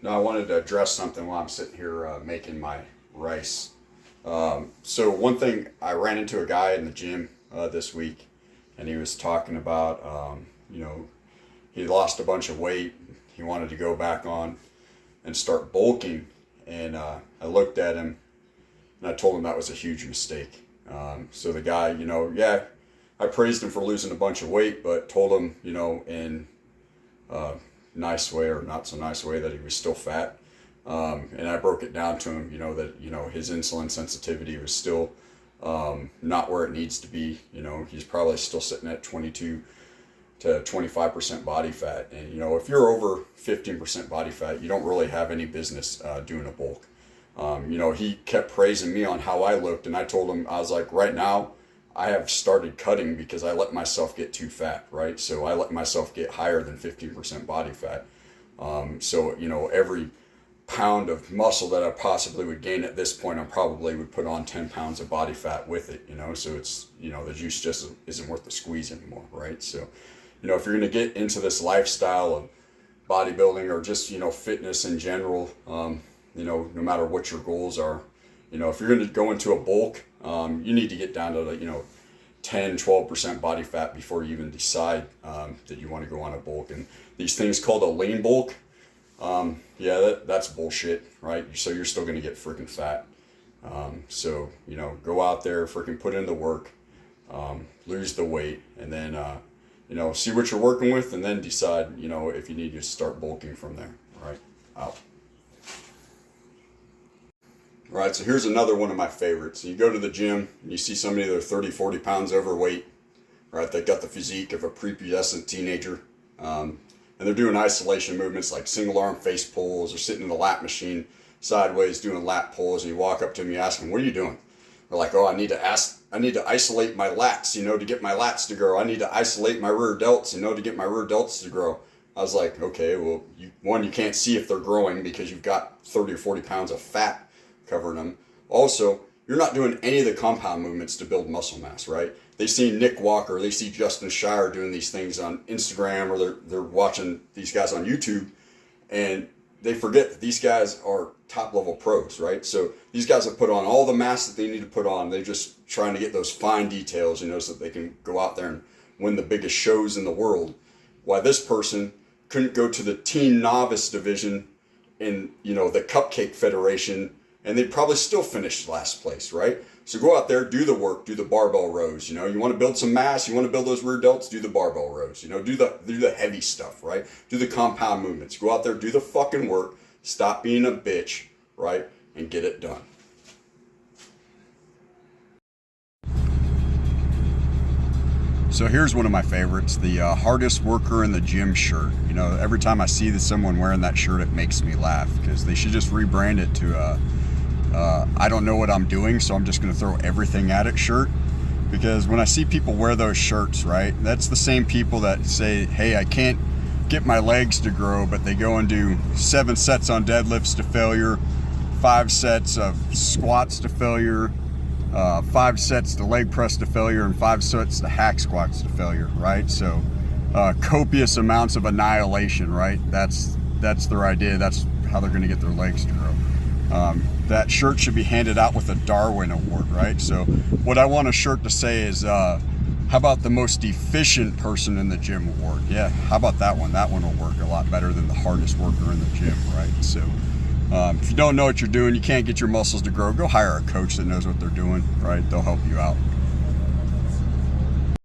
Now I wanted to address something while I'm sitting here making my rice. So one thing, I ran into a guy in the gym this week, and he was talking about, he lost a bunch of weight. He wanted to go back on and start bulking. And I looked at him and I told him that was a huge mistake. So the guy, I praised him for losing a bunch of weight, but told him, in a nice way or not so nice way, that he was still fat. And I broke it down to him, that, his insulin sensitivity was still not where it needs to be. He's probably still sitting at 22 to 25% body fat. And, if you're over 15% body fat, you don't really have any business doing a bulk. He kept praising me on how I looked, and I told him, I was like, right now, I have started cutting because I let myself get too fat, right? So I let myself get higher than 15% body fat. Every pound of muscle that I possibly would gain at this point, I probably would put on 10 pounds of body fat with it, so it's, the juice just isn't worth the squeeze anymore, right? So, if you're going to get into this lifestyle of bodybuilding or just, fitness in general, no matter what your goals are, if you're going to go into a bulk, you need to get down to 10, 12% body fat before you even decide that you want to go on a bulk. And these things called a lean bulk, that's bullshit, right? So you're still going to get freaking fat. Go out there, freaking put in the work, lose the weight, and then, see what you're working with, and then decide, if you need to start bulking from there, right? Out. All right, so here's another one of my favorites. You go to the gym and you see somebody that's 30, 40 pounds overweight, right? They got the physique of a prepubescent teenager. And they're doing isolation movements like single arm face pulls, or sitting in the lap machine sideways doing lat pulls. And you walk up to them, you ask them, what are you doing? They're like, I need to isolate my lats, to get my lats to grow. I need to isolate my rear delts, to get my rear delts to grow. I was like, okay, well, you can't see if they're growing because you've got 30 or 40 pounds of fat covering them. Also, you're not doing any of the compound movements to build muscle mass, right? They see Nick Walker, they see Justin Shire doing these things on Instagram, or they're watching these guys on YouTube, and they forget that these guys are top level pros, right? So these guys have put on all the mass that they need to put on. They're just trying to get those fine details, so that they can go out there and win the biggest shows in the world. Why this person couldn't go to the teen novice division in, the Cupcake Federation, and they'd probably still finish last place, right? So go out there, do the work, do the barbell rows. You want to build some mass, you want to build those rear delts, do the barbell rows. Do the heavy stuff, right? Do the compound movements. Go out there, do the fucking work, stop being a bitch, right? And get it done. So here's one of my favorites, the hardest worker in the gym shirt. Every time I see someone wearing that shirt, it makes me laugh, because they should just rebrand it to I don't know what I'm doing, so I'm just going to throw everything at it shirt. Because when I see people wear those shirts, right, that's the same people that say, hey, I can't get my legs to grow, but they go and do 7 sets on deadlifts to failure, 5 sets of squats to failure, 5 sets to leg press to failure, and 5 sets to hack squats to failure, right? So copious amounts of annihilation, right? That's their idea. That's how they're going to get their legs to grow. That shirt should be handed out with a Darwin Award, right? So what I want a shirt to say is, how about the most efficient person in the gym award? Yeah, how about that one? That one will work a lot better than the hardest worker in the gym, right? So if you don't know what you're doing, you can't get your muscles to grow, go hire a coach that knows what they're doing, right? They'll help you out.